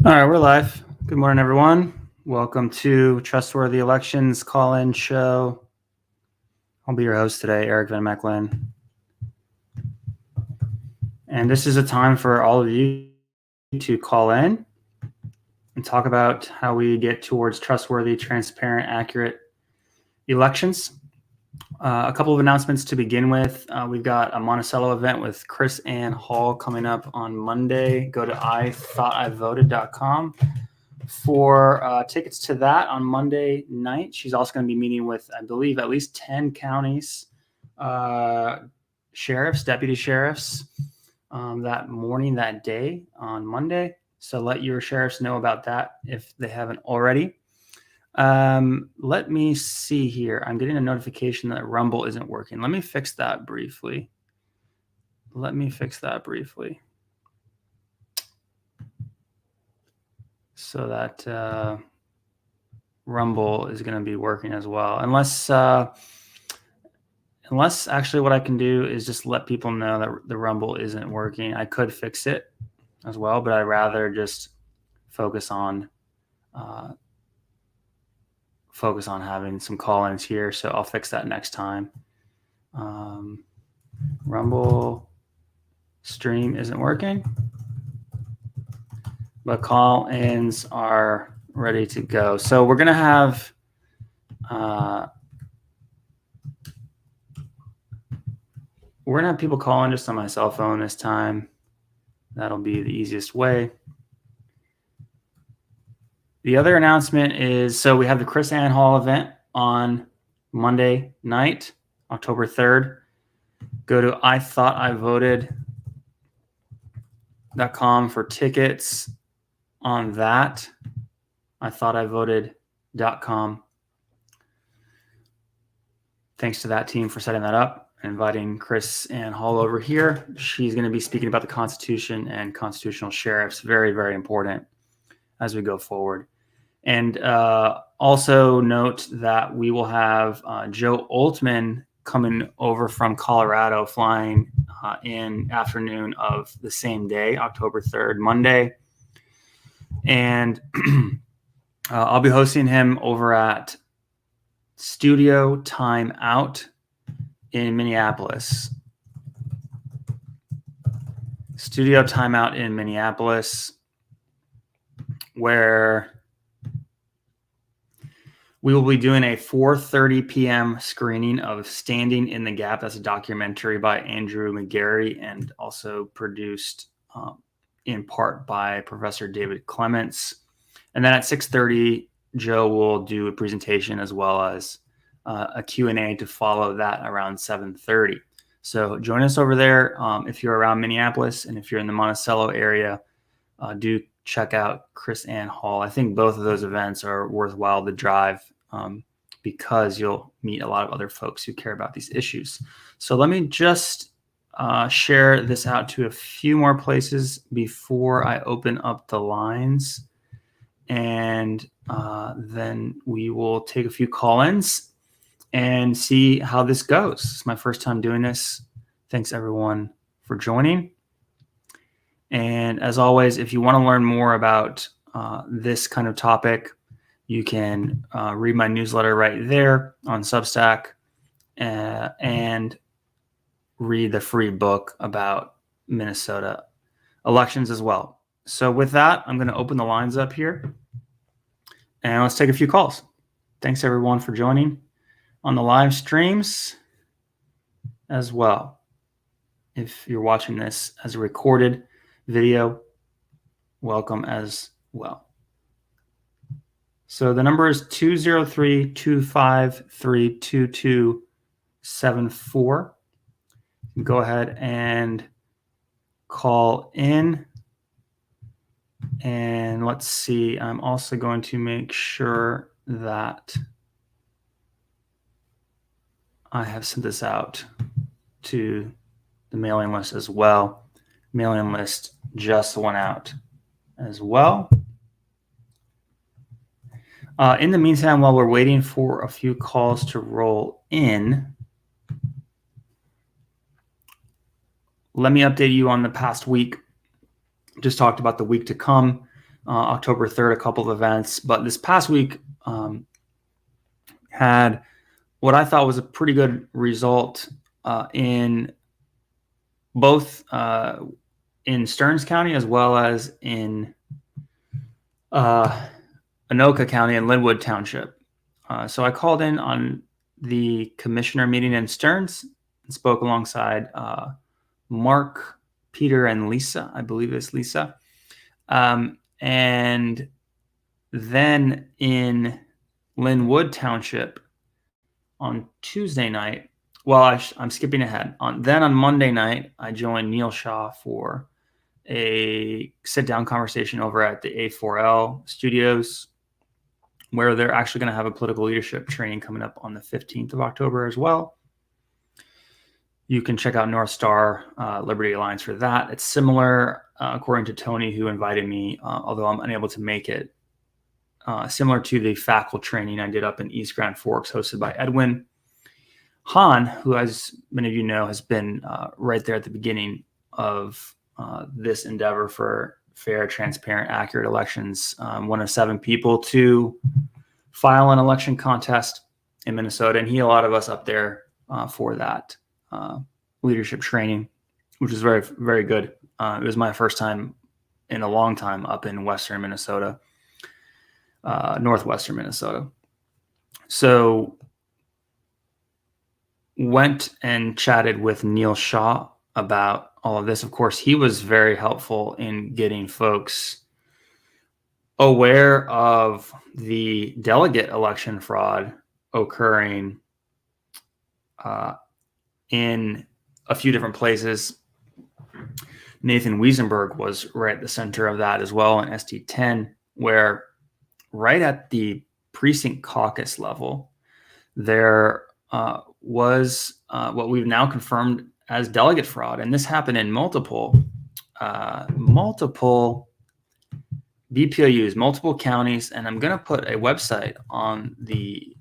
All right, we're live. Good morning, everyone. Welcome to Trustworthy Elections call-in show. I'll be your host today, Erik Van Mechelen. And this is a time for all of you to call in and talk about how we get towards trustworthy, transparent, accurate elections. A couple of announcements to begin with. We've got a Monticello event with Chris Ann Hall coming up on Monday. Go to ithoughtIvoted.com for tickets to that on Monday night. She's also going to be meeting with, I believe, at least 10 counties, sheriffs, deputy sheriffs that morning, that day on Monday. So let your sheriffs know about that if they haven't already. Let me see here. I'm getting a notification that Rumble isn't working. Let me fix that briefly. So that Rumble is going to be working as well. Unless actually what I can do is just let people know that the Rumble isn't working. I could fix it as well, but I'd rather just focus on having some call-ins here. So I'll fix that next time. Rumble stream isn't working, but call-ins are ready to go. So we're going to have people call in just on my cell phone this time. That'll be the easiest way. The other announcement is, so we have the Chris Ann Hall event on Monday night, October 3rd. Go to ithoughtIvoted.com for tickets on that. ithoughtIvoted.com. Thanks to that team for setting that up and inviting Chris Ann Hall over here. She's going to be speaking about the Constitution and constitutional sheriffs. Very, very important as we go forward. And also note that we will have Joe Oltman coming over from Colorado, flying in afternoon of the same day, October 3rd, Monday. And I'll be hosting him over at Studio Time Out in Minneapolis. Studio Time Out in Minneapolis, where we will be doing a 4:30 p.m. screening of Standing in the Gap. That's a documentary by Andrew McGarry and also produced in part by Professor David Clements. And then at 6:30, Joe will do a presentation as well as a Q&A to follow that around 7:30. So join us over there if you're around Minneapolis, and if you're in the Monticello area, do check out Chris Ann Hall. I think both of those events are worthwhile to drive because you'll meet a lot of other folks who care about these issues. So let me just share this out to a few more places before I open up the lines. And then we will take a few call-ins and see how this goes. It's my first time doing this. Thanks, everyone, for joining. And as always, if you want to learn more about this kind of topic, you can read my newsletter right there on Substack and read the free book about Minnesota elections as well. So with that, I'm going to open the lines up here and let's take a few calls. Thanks, everyone, for joining on the live streams as well. If you're watching this as a recorded video, welcome as well. So the number is 203-253-2274. Go ahead and call in. And let's see, I'm also going to make sure that I have sent this out to the mailing list as well. Mailing list just went out as well. In the meantime, while we're waiting for a few calls to roll in, let me update you on the past week. Just talked about the week to come. October 3rd, a couple of events. But this past week had what I thought was a pretty good result in both in Stearns County as well as in Anoka County and Linwood Township. So I called in on the commissioner meeting in Stearns and spoke alongside Mark, Peter, and Lisa. I believe it's Lisa. And then in Linwood Township on Tuesday night, well, I'm skipping ahead. Then on Monday night, I joined Neil Shaw for a sit-down conversation over at the A4L studios, where they're actually going to have a political leadership training coming up on the 15th of October as well. You can check out North Star Liberty Alliance for that. It's similar, according to Tony, who invited me, although I'm unable to make it, similar to the faculty training I did up in East Grand Forks, hosted by Edwin Hahn, who, as many of you know, has been right there at the beginning of this endeavor for fair, transparent, accurate elections. One of 7 people to file an election contest in Minnesota, and he allotted us up there for that leadership training, which was very, very good. It was my first time in a long time up in Western Minnesota, Northwestern Minnesota. So went and chatted with Neil Shaw about all of this. Of course, he was very helpful in getting folks aware of the delegate election fraud occurring in a few different places. Nathan Wiesenberg was right at the center of that as well in ST10, where right at the precinct caucus level, there was what we've now confirmed as delegate fraud. And this happened in multiple BPOUs, multiple counties. And I'm going to put a website on the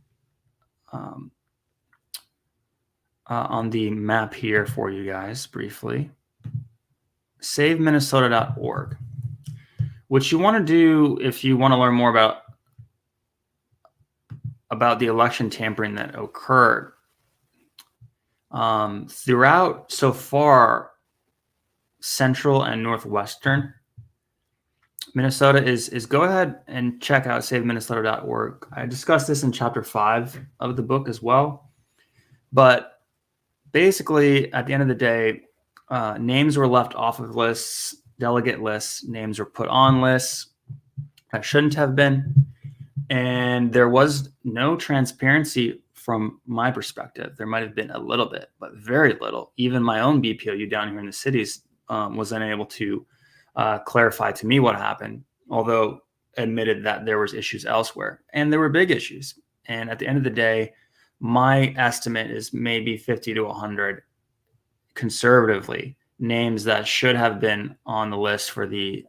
map here for you guys briefly. SaveMinnesota.org. What you want to do if you want to learn more about the election tampering that occurred throughout so far central and northwestern Minnesota is go ahead and check out SaveMinnesota.org. I discussed this in chapter 5 of the book as well. But basically, at the end of the day, names were left off of lists, delegate lists. Names were put on lists that shouldn't have been. And there was no transparency from my perspective. There might have been a little bit, but very little. Even my own BPOU down here in the cities was unable to clarify to me what happened, although admitted that there was issues elsewhere. And there were big issues. And at the end of the day, my estimate is maybe 50 to 100 conservatively names that should have been on the list for the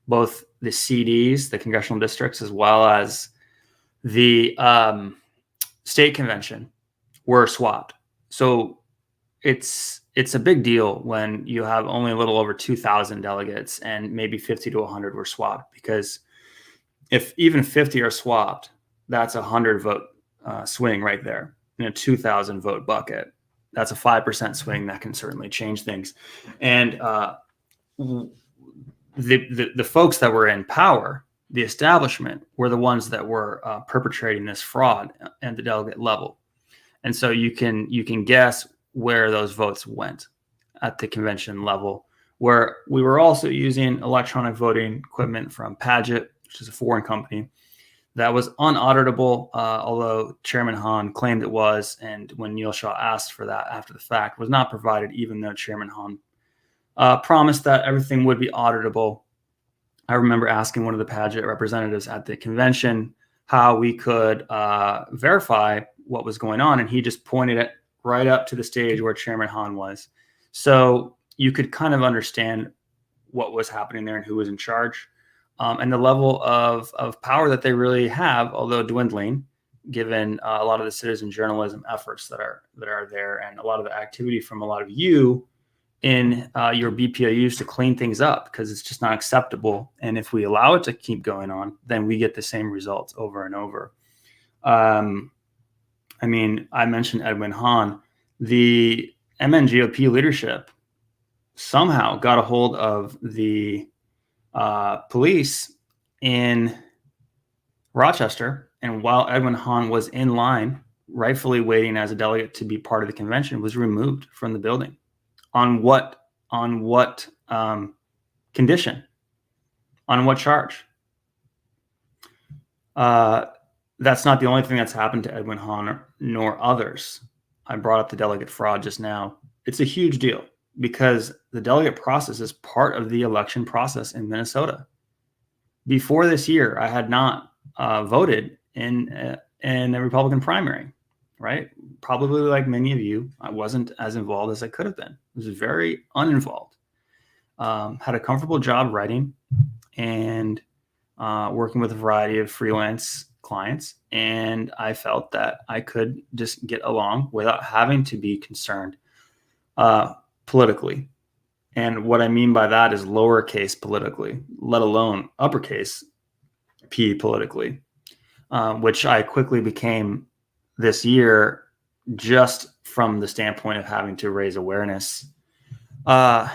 both the CDs, the congressional districts, as well as the state convention were swapped. So it's a big deal when you have only a little over 2,000 delegates and maybe 50 to 100 were swapped, because if even 50 are swapped, that's a 100 vote swing right there in a 2,000 vote bucket. That's a 5% swing that can certainly change things. And the folks that were in power, the establishment, were the ones that were perpetrating this fraud at the delegate level. And so you can guess where those votes went at the convention level, where we were also using electronic voting equipment from Paget, which is a foreign company, that was unauditable, although Chairman Hahn claimed it was. And when Neil Shaw asked for that after the fact, was not provided, even though Chairman Hahn promised that everything would be auditable. I remember asking one of the Paget representatives at the convention how we could verify what was going on, and he just pointed it right up to the stage where Chairman Hahn was. So you could kind of understand what was happening there and who was in charge, and the level of power that they really have, although dwindling, given a lot of the citizen journalism efforts that are there, and a lot of the activity from a lot of you in your BPOUs to clean things up, because it's just not acceptable. And if we allow it to keep going on, then we get the same results over and over. I mean, I mentioned Edwin Hahn. The MNGOP leadership somehow got a hold of the police in Rochester, and while Edwin Hahn was in line, rightfully waiting as a delegate to be part of the convention, was removed from the building. On what condition? On what charge? That's not the only thing that's happened to Edwin Hahn nor others. I brought up the delegate fraud just now. It's a huge deal because the delegate process is part of the election process in Minnesota. Before this year, I had not voted in a Republican primary, right? Probably like many of you, I wasn't as involved as I could have been. I was very uninvolved. Had a comfortable job writing and working with a variety of freelance clients. And I felt that I could just get along without having to be concerned politically. And what I mean by that is lowercase politically, let alone uppercase P politically, which I quickly became this year just from the standpoint of having to raise awareness about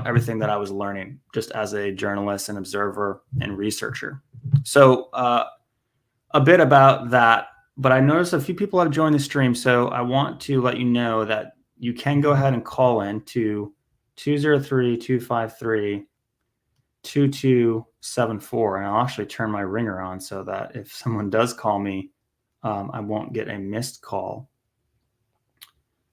everything that I was learning just as a journalist and observer and researcher. So a bit about that, but I noticed a few people have joined the stream. So I want to let you know that you can go ahead and call in to 203-253-2274. And I'll actually turn my ringer on so that if someone does call me, I won't get a missed call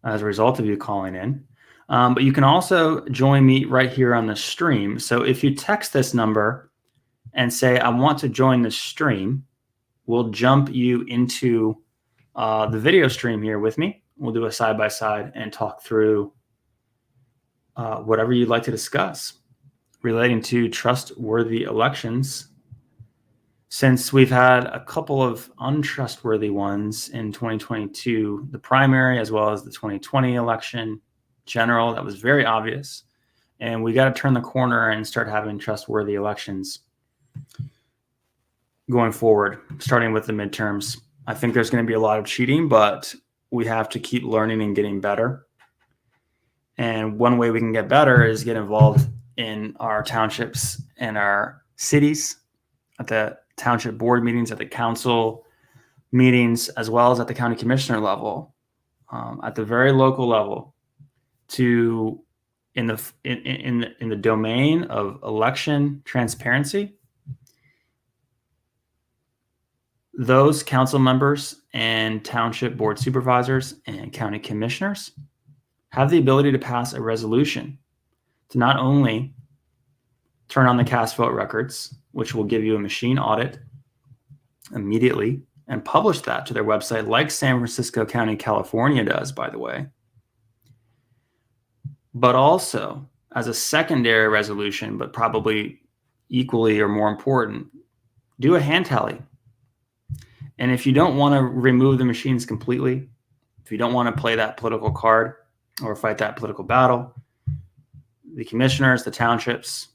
as a result of you calling in. But you can also join me right here on the stream. So if you text this number and say, I want to join the stream, we'll jump you into the video stream here with me. We'll do a side-by-side and talk through whatever you'd like to discuss relating to trustworthy elections. Since we've had a couple of untrustworthy ones in 2022, the primary as well as the 2020 election general, that was very obvious. And we got to turn the corner and start having trustworthy elections going forward, starting with the midterms. I think there's going to be a lot of cheating, but we have to keep learning and getting better. And one way we can get better is get involved in our townships and our cities, at the township board meetings, at the council meetings, as well as at the county commissioner level, at the very local level, to in the domain of election transparency. Those council members and township board supervisors and county commissioners have the ability to pass a resolution to not only turn on the cast vote records, which will give you a machine audit immediately, and publish that to their website, like San Francisco County, California does, by the way, but also as a secondary resolution, but probably equally or more important, do a hand tally. And if you don't want to remove the machines completely, if you don't want to play that political card or fight that political battle, the commissioners, the townships,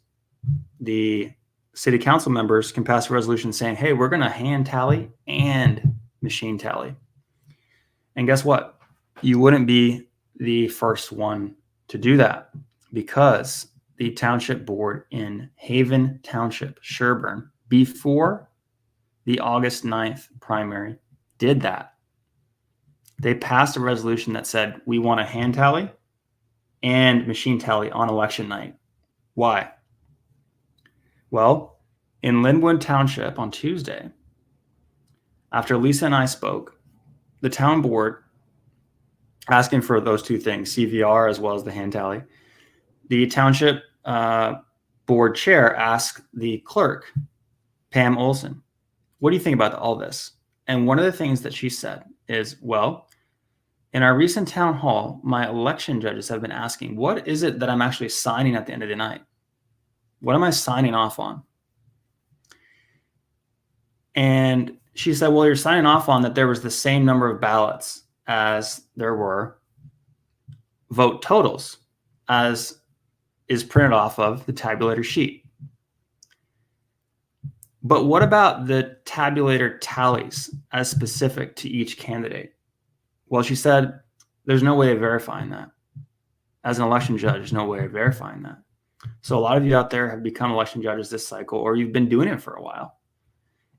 the city council members can pass a resolution saying, hey, we're going to hand tally and machine tally. And guess what? You wouldn't be the first one to do that, because the township board in Haven Township, Sherburne, before the August 9th primary, did that. They passed a resolution that said, we want a hand tally and machine tally on election night. Why? Well, in Linwood Township on Tuesday, after Lisa and I spoke, the town board, asking for those two things, CVR as well as the hand tally, the township board chair asked the clerk, Pam Olson, what do you think about all this? And one of the things that she said is, well, in our recent town hall, my election judges have been asking, what is it that I'm actually signing at the end of the night? What am I signing off on? And she said, well, you're signing off on that there was the same number of ballots as there were vote totals. as is printed off of the tabulator sheet. But what about the tabulator tallies as specific to each candidate? Well, she said, there's no way of verifying that. As an election judge, there's no way of verifying that. So a lot of you out there have become election judges this cycle, or you've been doing it for a while.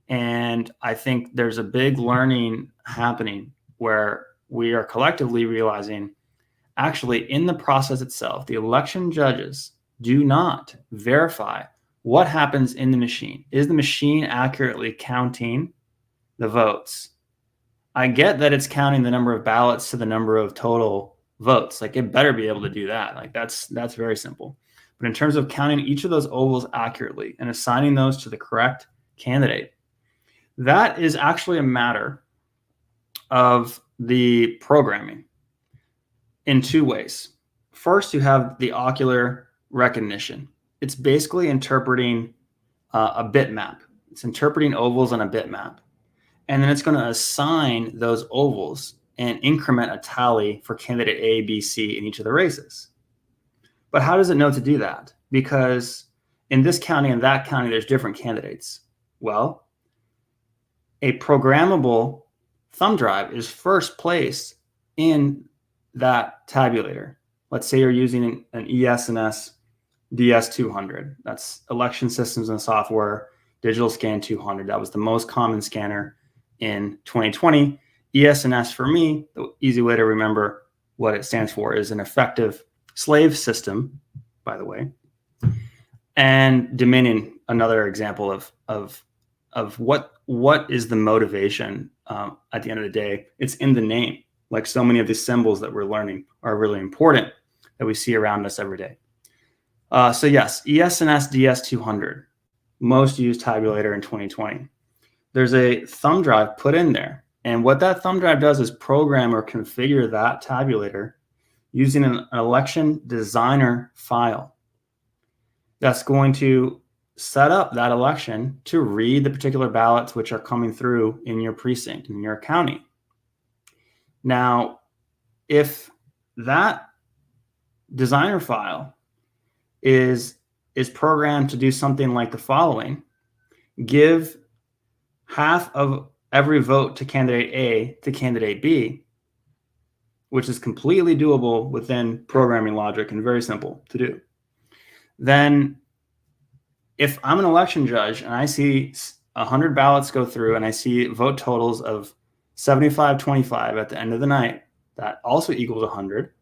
And I think there's a big learning happening where we are collectively realizing, actually, in the process itself, the election judges do not verify what happens in the machine. Is the machine accurately counting the votes? I get that it's counting the number of ballots to the number of total votes. Like, it better be able to do that. Like, that's very simple. But in terms of counting each of those ovals accurately and assigning those to the correct candidate, that is actually a matter of the programming in two ways. First, you have the ocular recognition. It's basically interpreting a bitmap. It's interpreting ovals on a bitmap. And then it's going to assign those ovals and increment a tally for candidate A, B, C in each of the races. But how does it know to do that? Because in this county and that county, there's different candidates. Well, a programmable thumb drive is first placed in that tabulator. Let's say you're using an ES&S DS200. That's Election Systems and Software Digital Scan 200. That was the most common scanner in 2020. ES&S, for me, the easy way to remember what it stands for, is an effective slave system, by the way. And Dominion, another example of what is the motivation at the end of the day. It's in the name. Like so many of the symbols that we're learning are really important that we see around us every day. So yes, ES&S DS200, most used tabulator in 2020. There's a thumb drive put in there. And what that thumb drive does is program or configure that tabulator using an election designer file that's going to set up that election to read the particular ballots which are coming through in your precinct, in your county. Now, if that designer file is programmed to do something like the following: give half of every vote to candidate A to candidate B, which is completely doable within programming logic and very simple to do, then if I'm an election judge and I see 100 ballots go through and I see vote totals of 75-25 at the end of the night, that also equals 100,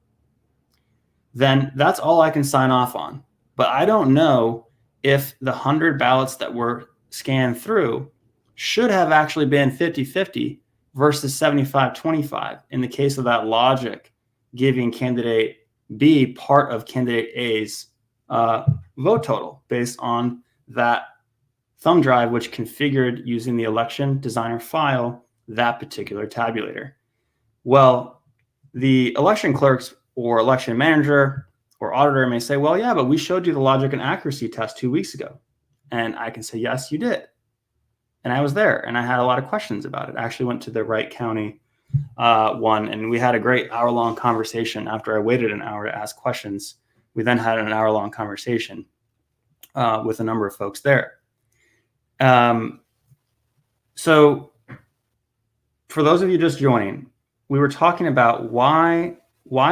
then that's all I can sign off on. But I don't know if the 100 ballots that were scanned through should have actually been 50-50 versus 75-25 in the case of that logic giving candidate B part of candidate A's vote total based on that thumb drive, which configured using the election designer file that particular tabulator. Well, the election clerks or election manager or auditor may say, well, yeah, but we showed you the logic and accuracy test 2 weeks ago. And I can say, yes, you did. And I was there and I had a lot of questions about it. I actually went to the Wright County one, and we had a great hour-long conversation. After I waited an hour to ask questions, we then had an hour-long conversation with a number of folks there. So for those of you just joining, we were talking about why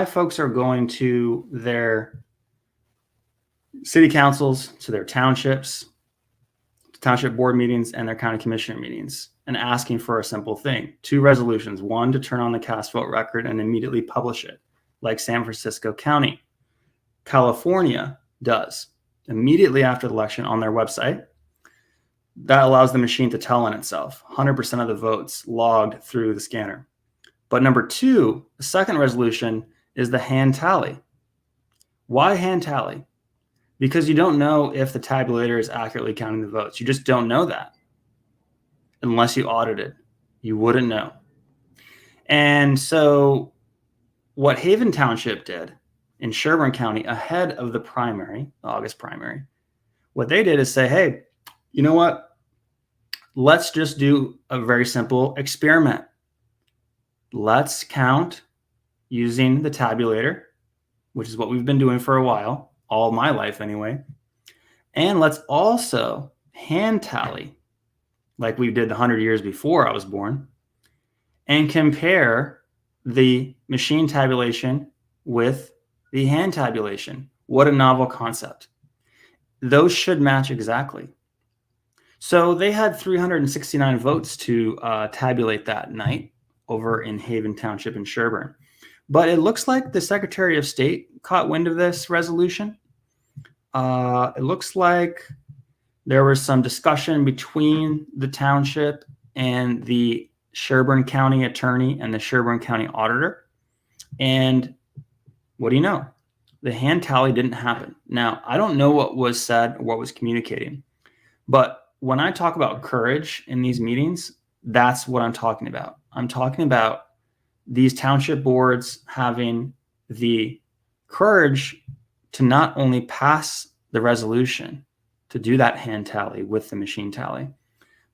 folks are going to their city councils, to their townships, to township board meetings, and their county commissioner meetings, and asking for a simple thing: 2 resolutions. 1, to turn on the cast vote record and immediately publish it, like San Francisco County. California does immediately after the election on their website. That allows the machine to tell on itself 100% of the votes logged through the scanner. But number 2, the second resolution, is the hand tally. Why hand tally? Because you don't know if the tabulator is accurately counting the votes. You just don't know that unless you audited. You wouldn't know. And so what Haven Township did in Sherburne County ahead of the primary, the August primary, what they did is say, hey, you know what? Let's just do a very simple experiment. Let's count using the tabulator which is what we've been doing for a while, all my life anyway. And let's also hand tally, like we did the 100 years before I was born, and compare the machine tabulation with the hand tabulation. What a novel concept. Those should match exactly. So they had 369 votes to tabulate that night over in Haven Township in Sherburne. But it looks like the Secretary of State caught wind of this resolution. It looks like there was some discussion between the township and the Sherburne County attorney and the Sherburne County auditor. And what do you know? The hand tally didn't happen. Now, I don't know what was said or what was communicating, but when I talk about courage in these meetings, that's what I'm talking about. I'm talking about these township boards having the courage to not only pass the resolution, to do that hand tally with the machine tally,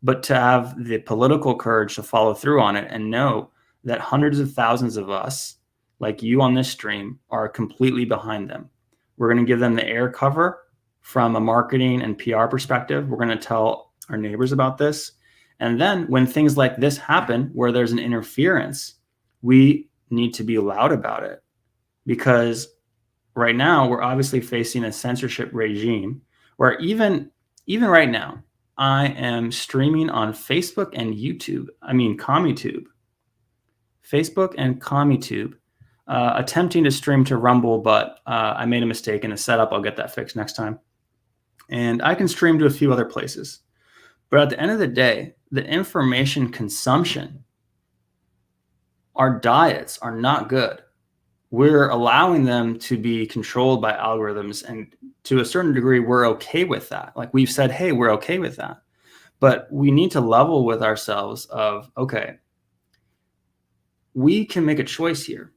but to have the political courage to follow through on it and know that hundreds of thousands of us, like you on this stream, are completely behind them. We're going to give them the air cover from a marketing and PR perspective. We're going to tell our neighbors about this. And then when things like this happen, where there's an interference, we need to be loud about it, because right now we're obviously facing a censorship regime where even right now, I am streaming on Facebook and YouTube. I mean, CommieTube. Facebook and CommieTube, attempting to stream to Rumble, but I made a mistake in the setup. I'll get that fixed next time. And I can stream to a few other places. But at the end of the day, the information consumption, our diets are not good. We're allowing them to be controlled by algorithms, and to a certain degree, we're okay with that. Like we've said, hey, we're okay with that. But we need to level with ourselves of, okay, we can make a choice here.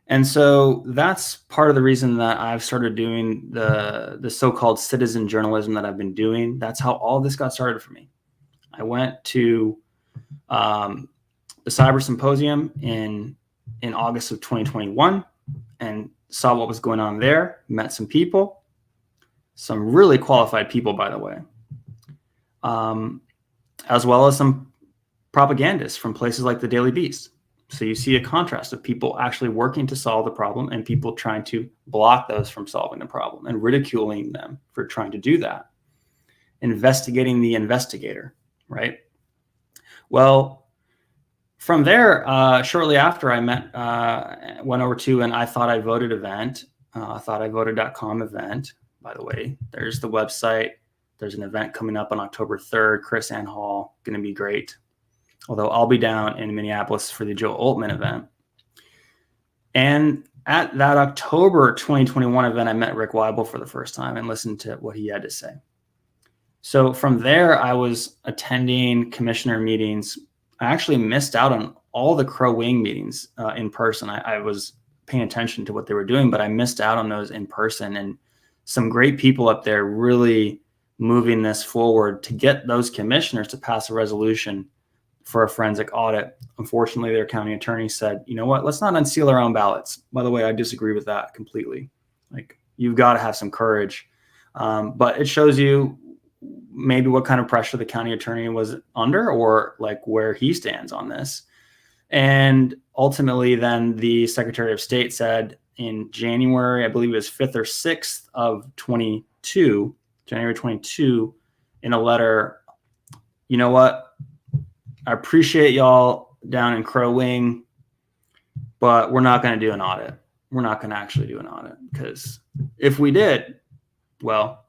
And so that's part of the reason that I've started doing the so-called citizen journalism that I've been doing. That's how all this got started for me. I went to the Cyber Symposium in August of 2021 and saw what was going on there, met some people, some really qualified people, by the way, as well as some propagandists from places like the Daily Beast. So you see a contrast of people actually working to solve the problem and people trying to block those from solving the problem and ridiculing them for trying to do that. Investigating the investigator, right? Well, from there, shortly after I went over to an I Thought I Voted event, thoughtivoted.com event. By the way, there's the website. There's an event coming up on October 3rd, Chris Ann Hall, going to be great. Although I'll be down in Minneapolis for the Joe Altman event. And at that October 2021 event, I met Rick Weibel for the first time and listened to what he had to say. So from there, I was attending commissioner meetings. I actually missed out on all the Crow Wing meetings in person. I was paying attention to what they were doing, but I missed out on those in person. And some great people up there really moving this forward to get those commissioners to pass a resolution for a forensic audit. Unfortunately, their county attorney said, you know what, let's not unseal our own ballots. By the way, I disagree with that completely. Like, you've got to have some courage. But it shows you maybe what kind of pressure the county attorney was under, or like where he stands on this. And ultimately, then the Secretary of State said in January, I believe it was 5th or 6th of January 22, in a letter, you know what? I appreciate y'all down in Crow Wing, but we're not going to do an audit. We're not going to actually do an audit, because if we did, well,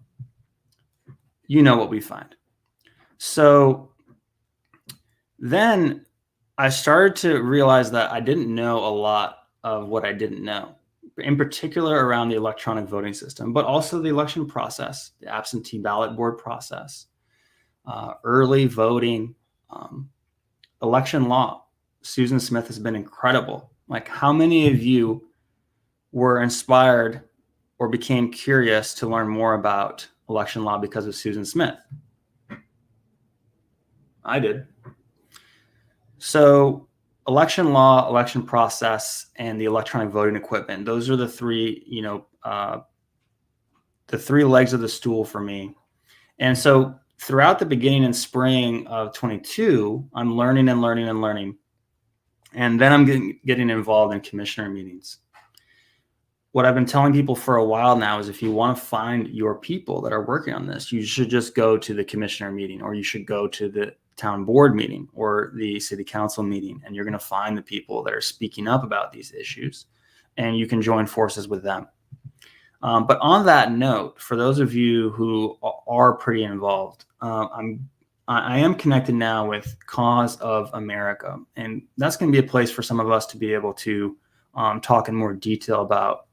you know what we find. So then I started to realize that I didn't know a lot of what I didn't know, in particular around the electronic voting system, but also the election process, the absentee ballot board process, early voting, election law. Susan Smith has been incredible. Like, how many of you were inspired or became curious to learn more about election law because of Susan Smith? I did. So election law, election process, and the electronic voting equipment. Those are the three, the three legs of the stool for me. And so throughout the beginning and spring of 22, I'm learning and learning and learning. And then I'm getting involved in commissioner meetings. What I've been telling people for a while now is if you want to find your people that are working on this, you should just go to the commissioner meeting, or you should go to the town board meeting or the city council meeting, and you're going to find the people that are speaking up about these issues, and you can join forces with them. But on that note, for those of you who are pretty involved, I am connected now with Cause of America, and that's going to be a place for some of us to be able to talk in more detail about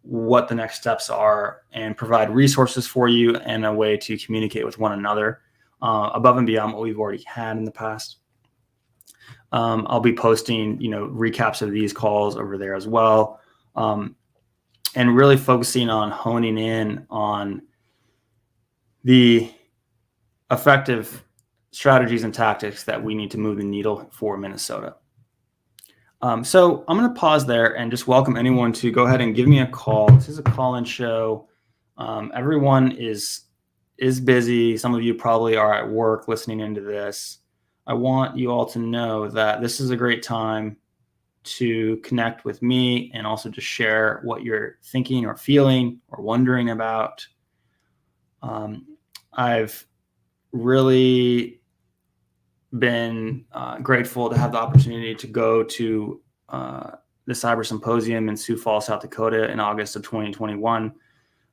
what the next steps are and provide resources for you and a way to communicate with one another above and beyond what we've already had in the past. I'll be posting, recaps of these calls over there as well. And really focusing on honing in on the effective strategies and tactics that we need to move the needle for Minnesota. So I'm going to pause there and just welcome anyone to go ahead and give me a call. This is a call-in show. Everyone is busy. Some of you probably are at work listening into this. I want you all to know that this is a great time to connect with me and also to share what you're thinking or feeling or wondering about. I've really been grateful to have the opportunity to go to the Cyber Symposium in Sioux Falls, South Dakota in August of 2021.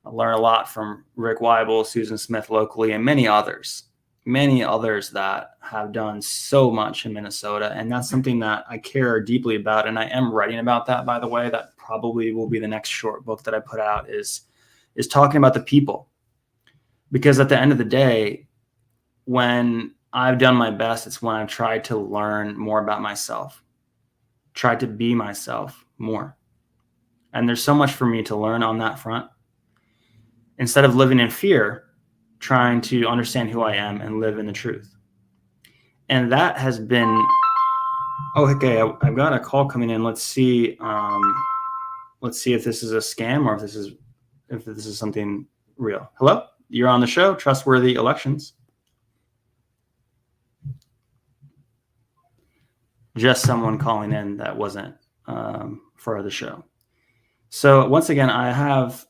I learned a lot from Rick Weibel, Susan Smith locally, and many others that have done so much in Minnesota. And that's something that I care deeply about. And I am writing about that, by the way. That probably will be the next short book that I put out is talking about the people. Because at the end of the day, when I've done my best, it's when I've tried to learn more about myself, tried to be myself more. And there's so much for me to learn on that front. Instead of living in fear, trying to understand who I am and live in the truth. And that has been, okay, I've got a call coming in. Let's see if this is a scam or if this is something real. Hello, you're on the show, Trustworthy Elections. Just someone calling in that wasn't for the show. So once again, I have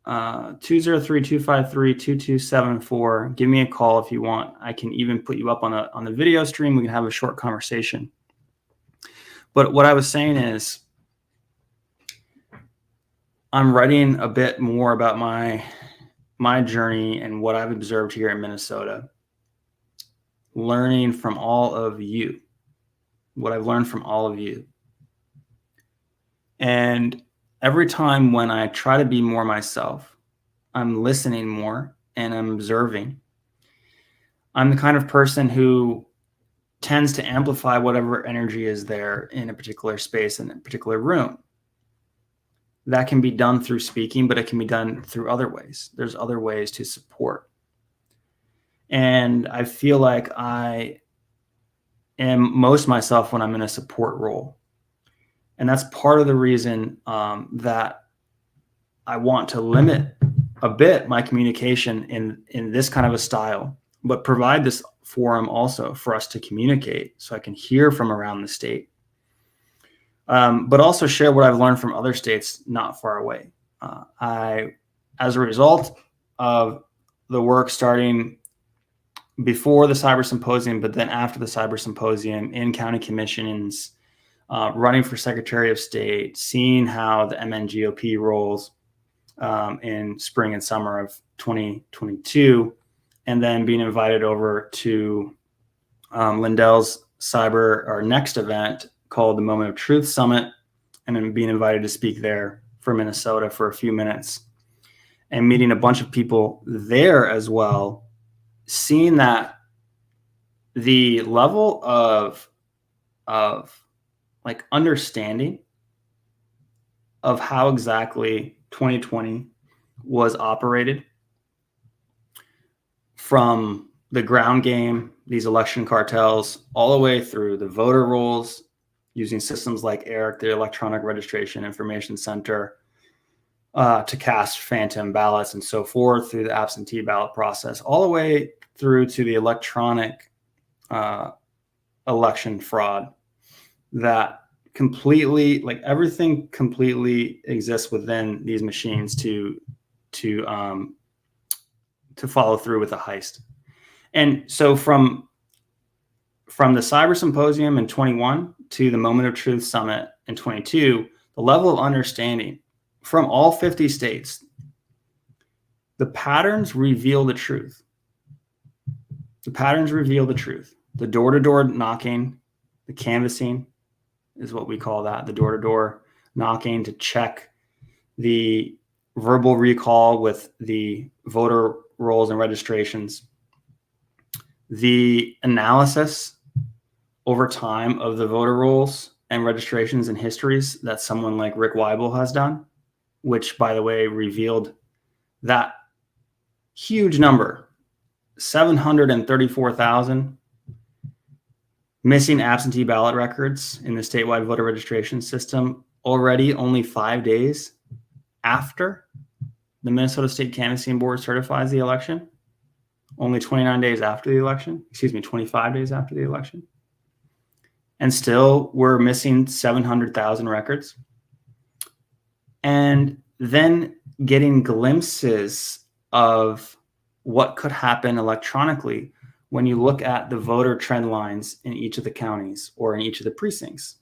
203-253-2274. Give me a call if you want. I can even put you up on the video stream. We can have a short conversation. But what I was saying is I'm writing a bit more about my journey and what I've observed here in Minnesota, learning from all of you, what I've learned from all of you. And every time when I try to be more myself, I'm listening more and I'm observing. I'm the kind of person who tends to amplify whatever energy is there in a particular space, in a particular room. That can be done through speaking, but it can be done through other ways. There's other ways to support. And I feel like I am most myself when I'm in a support role. And that's part of the reason that I want to limit a bit my communication in this kind of a style, but provide this forum also for us to communicate so I can hear from around the state, but also share what I've learned from other states not far away. As a result of the work starting before the Cyber Symposium, but then after the Cyber Symposium in county commissions, running for Secretary of State, seeing how the MNGOP rolls in spring and summer of 2022, and then being invited over to Lindell's next event called the Moment of Truth Summit, and then being invited to speak there for Minnesota for a few minutes, and meeting a bunch of people there as well, seeing that the level of like understanding of how exactly 2020 was operated from the ground game, these election cartels, all the way through the voter rolls using systems like Erik, the Electronic Registration Information Center, to cast phantom ballots and so forth, through the absentee ballot process, all the way through to the electronic election fraud that completely, like everything completely exists within these machines to follow through with the heist. And so from the Cyber Symposium in 21 to the Moment of Truth Summit in 22, the level of understanding from all 50 states, the patterns reveal the truth. The patterns reveal the truth. The door-to-door knocking, the canvassing is what we call that, the door-to-door knocking to check the verbal recall with the voter rolls and registrations. The analysis over time of the voter rolls and registrations and histories that someone like Rick Weibel has done, which, by the way, revealed that huge number, 734,000 missing absentee ballot records in the statewide voter registration system already only 5 days after the Minnesota State Canvassing Board certifies the election, only 29 days after the election, 25 days after the election. And still we're missing 700,000 records. And then getting glimpses of what could happen electronically when you look at the voter trend lines in each of the counties or in each of the precincts,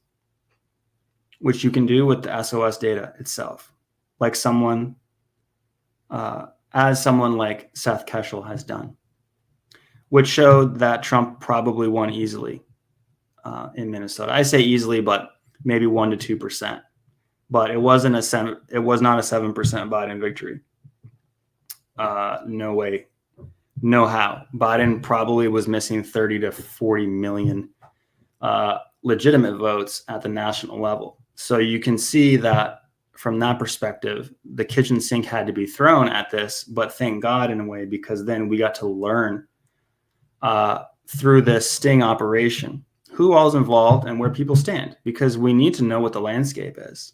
which you can do with the SOS data itself, like someone like Seth Keshel has done, which showed that Trump probably won easily in Minnesota. I say easily, but maybe 1% to 2%. But it was not a 7% Biden victory. No way, no how. Biden probably was missing 30 to 40 million legitimate votes at the national level. So you can see that from that perspective, the kitchen sink had to be thrown at this, but thank God in a way, because then we got to learn through this sting operation who all is involved and where people stand, because we need to know what the landscape is.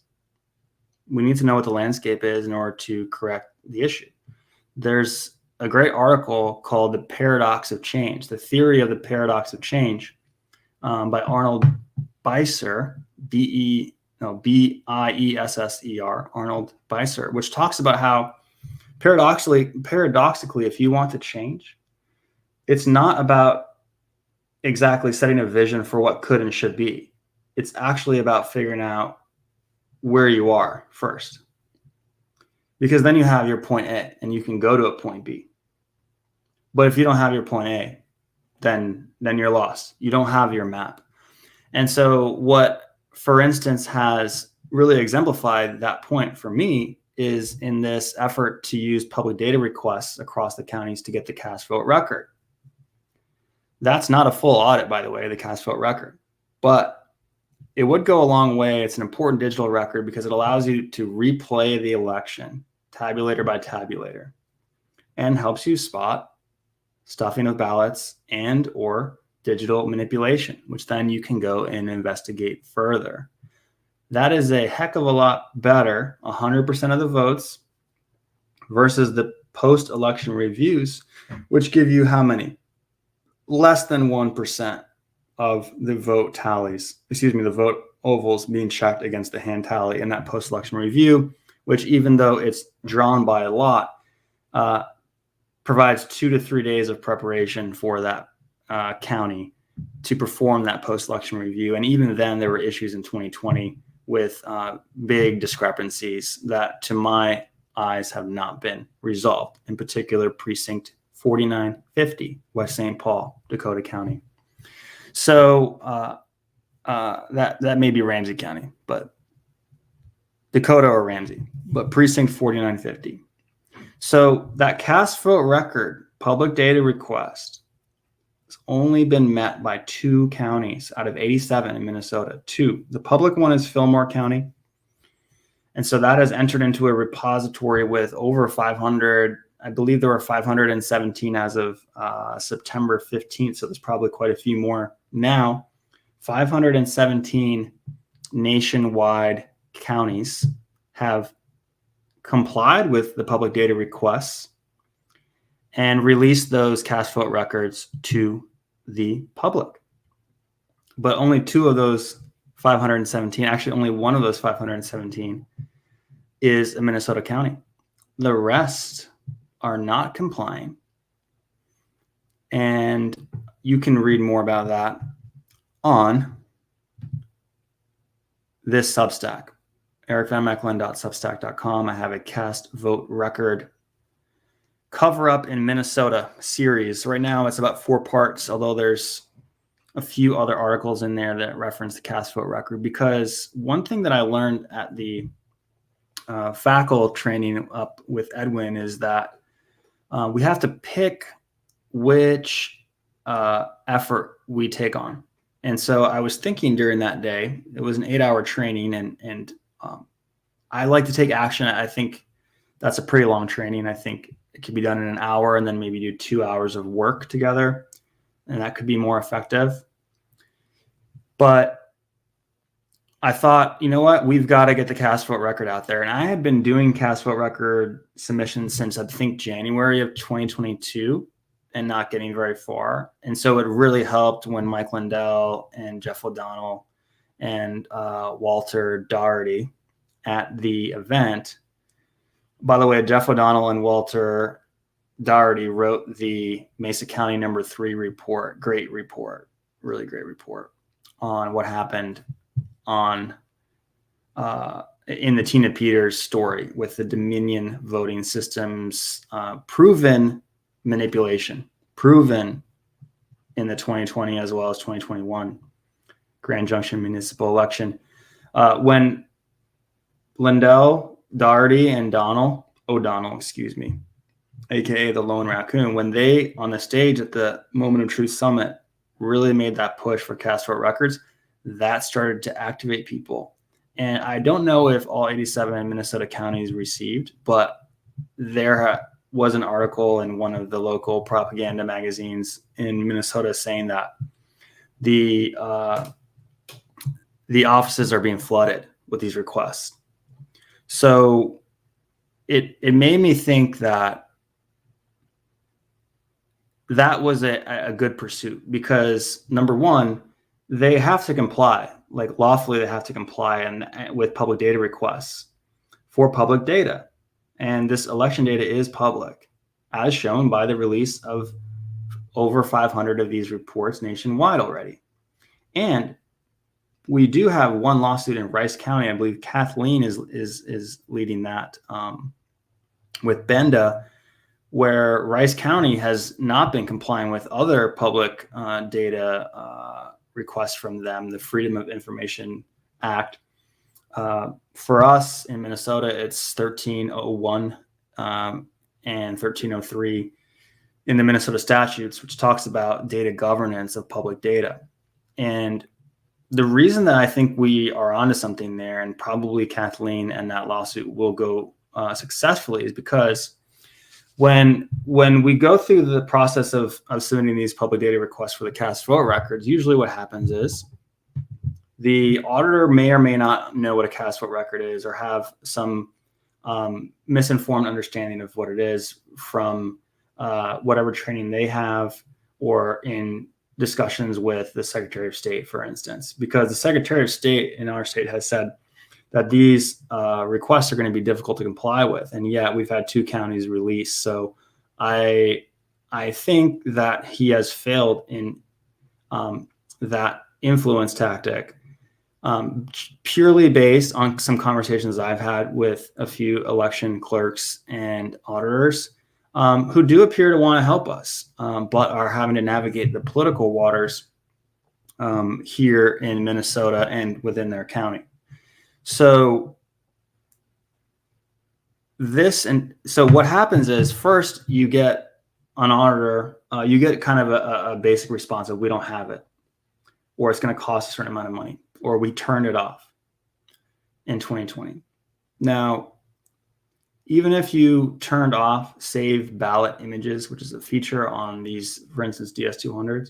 We need to know what the landscape is in order to correct the issue. There's a great article called The Paradox of Change, the theory of the paradox of change, by Arnold Beisser, B-I-E-S-S-E-R, Arnold Beisser, which talks about how paradoxically, if you want to change, it's not about exactly setting a vision for what could and should be. It's actually about figuring out where you are first, because then you have your point A and you can go to a point B. But if you don't have your point A, then you're lost. You don't have your map. And so what, for instance, has really exemplified that point for me is in this effort to use public data requests across the counties to get the cast vote record. That's not a full audit, by the way, the cast vote record, but it would go a long way. It's an important digital record because it allows you to replay the election tabulator by tabulator and helps you spot stuffing of ballots and or digital manipulation, which then you can go and investigate further. That is a heck of a lot better, 100% of the votes versus the post-election reviews, which give you how many? Less than 1% of the vote tallies, the vote ovals being checked against the hand tally in that post-election review, which, even though it's drawn by a lot, provides 2 to 3 days of preparation for that county to perform that post-election review. And even then, there were issues in 2020 with big discrepancies that, to my eyes, have not been resolved. In particular, precinct 4950, West St. Paul, Dakota County. So that may be Ramsey County, but Dakota or Ramsey, but precinct 4950. So that cast vote record public data request has only been met by 2 counties out of 87 in Minnesota. 2. The public one is Fillmore County. And so that has entered into a repository with over 500 I believe there were 517 as of September 15th. So there's probably quite a few more now. 517 nationwide counties have complied with the public data requests and released those cast vote records to the public. But only two of those 517, actually only one of those 517 is a Minnesota county. The rest are not complying. And you can read more about that on this Substack, ericvanmechelen.substack.com. I have a cast vote record cover up in Minnesota series. Right now it's about 4 parts, although there's a few other articles in there that reference the cast vote record, because one thing that I learned at the faculty training up with Edwin is that we have to pick which effort we take on. And so I was thinking during that day, it was an 8-hour training, and I like to take action. I think that's a pretty long training. I think it could be done in an hour and then maybe do 2 hours of work together, and that could be more effective. But I thought, you know what, we've got to get the cast vote record out there. And I had been doing cast vote record submissions since I think January of 2022 and not getting very far. And so it really helped when Mike Lindell and Jeff O'Donnell and Walter Doherty at the event. By the way, Jeff O'Donnell and Walter Doherty wrote the Mesa County number 3 report. Great report, really great report on what happened on in the Tina Peters story with the Dominion voting systems, proven manipulation, proven in the 2020 as well as 2021 Grand Junction municipal election. When Lindell, Doherty, and O'Donnell, aka the Lone Raccoon, when they on the stage at the Moment of Truth Summit really made that push for cast vote records, that started to activate people. And I don't know if all 87 Minnesota counties received, but there was an article in one of the local propaganda magazines in Minnesota saying that the offices are being flooded with these requests. So it made me think that was a good pursuit, because number one, they have to comply, like lawfully they have to comply with public data requests for public data. And this election data is public, as shown by the release of over 500 of these reports nationwide already. And we do have one lawsuit in Rice County. I believe Kathleen is leading that with Benda, where Rice County has not been complying with other public data requests from them, the Freedom of Information Act. For us in Minnesota, it's 1301 and 1303 in the Minnesota statutes, which talks about data governance of public data. And the reason that I think we are onto something there, and probably Kathleen and that lawsuit will go successfully, is because when we go through the process of submitting these public data requests for the cast vote records, usually what happens is the auditor may or may not know what a cast vote record is, or have some misinformed understanding of what it is from whatever training they have, or in discussions with the Secretary of State, for instance, because the Secretary of State in our state has said that these requests are going to be difficult to comply with. And yet we've had 2 counties release. So I think that he has failed in that influence tactic, purely based on some conversations I've had with a few election clerks and auditors who do appear to want to help us, but are having to navigate the political waters here in Minnesota and within their county. So what happens is, first you get an auditor, you get kind of a basic response of, we don't have it, or it's going to cost a certain amount of money, or we turned it off in 2020. Now, even if you turned off save ballot images, which is a feature on these, for instance, DS200s,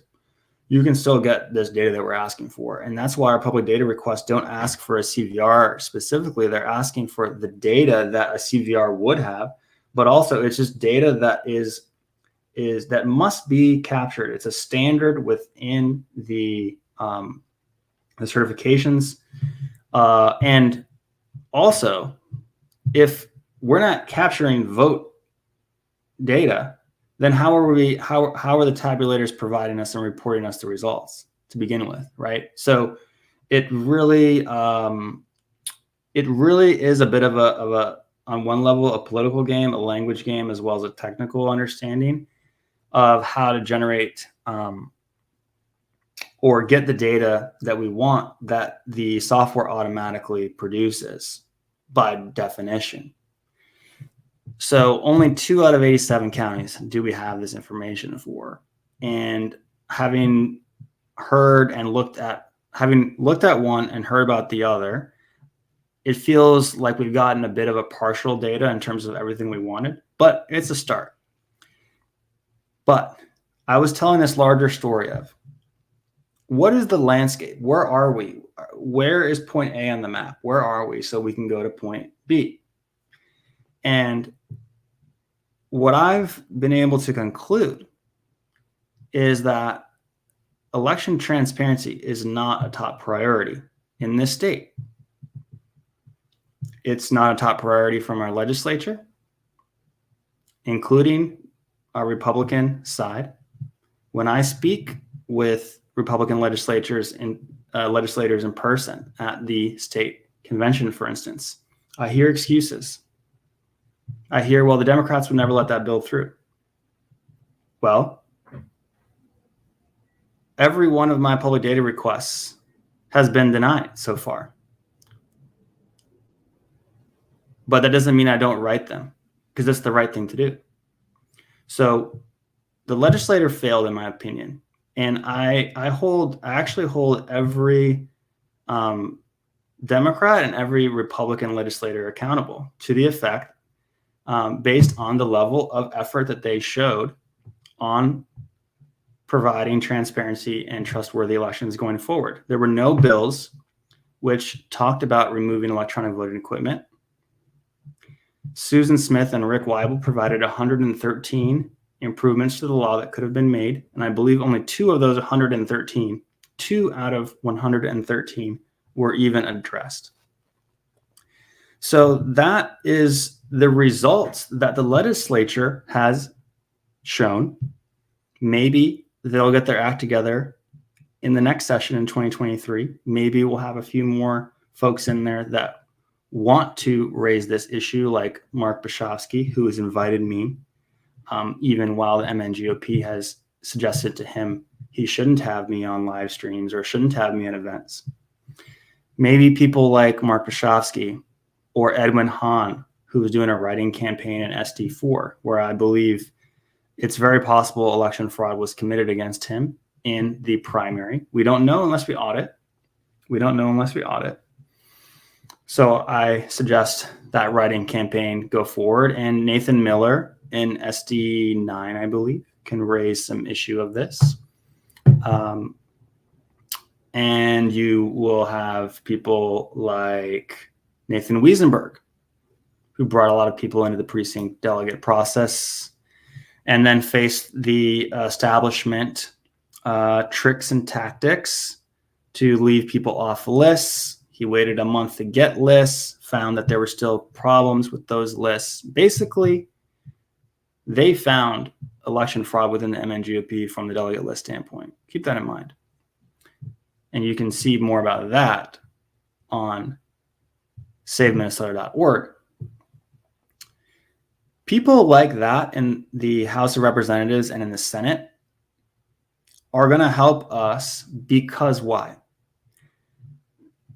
you can still get this data that we're asking for. And that's why our public data requests don't ask for a CVR specifically. They're asking for the data that a CVR would have, but also it's just data that that must be captured. It's a standard within the certifications. And also, if we're not capturing vote data, then how are the tabulators providing us and reporting us the results to begin with, right? So it really is a bit of a on one level a political game, a language game, as well as a technical understanding of how to generate or get the data that we want that the software automatically produces by definition. So only 2 out of 87 counties do we have this information for. And having looked at one and heard about the other, it feels like we've gotten a bit of a partial data in terms of everything we wanted, but it's a start. But I was telling this larger story of what is the landscape? Where are we? Where is point A on the map? Where are we? So we can go to point B. And what I've been able to conclude is that election transparency is not a top priority in this state. It's not a top priority from our legislature, including our Republican side. When I speak with Republican legislators in person at the state convention, for instance, I hear excuses. I hear, well, the Democrats would never let that bill through. Well, every one of my public data requests has been denied so far. But that doesn't mean I don't write them, because it's the right thing to do. So the legislator failed, in my opinion. And I actually hold every Democrat and every Republican legislator accountable to the effect based on the level of effort that they showed on providing transparency and trustworthy elections going forward. There were no bills which talked about removing electronic voting equipment. Susan Smith and Rick Weibel provided 113 improvements to the law that could have been made. And I believe only 2 of those 113, 2 out of 113 were even addressed. So that is the results that the legislature has shown. Maybe they'll get their act together in the next session in 2023. Maybe we'll have a few more folks in there that want to raise this issue, like Mark Bashofsky, who has invited me, even while the MNGOP has suggested to him he shouldn't have me on live streams or shouldn't have me at events. Maybe people like Mark Bashofsky or Edwin Hahn, who is doing a writing campaign in SD4, where I believe it's very possible election fraud was committed against him in the primary. We don't know unless we audit. So I suggest that writing campaign go forward. And Nathan Miller in SD9, I believe, can raise some issue of this. And you will have people like Nathan Wiesenberg, who brought a lot of people into the precinct delegate process and then faced the establishment tricks and tactics to leave people off lists. He waited a month to get lists, found that there were still problems with those lists. Basically, they found election fraud within the MNGOP from the delegate list standpoint. Keep that in mind. And you can see more about that on saveminnesota.org. People like that in the House of Representatives and in the Senate are going to help us because why?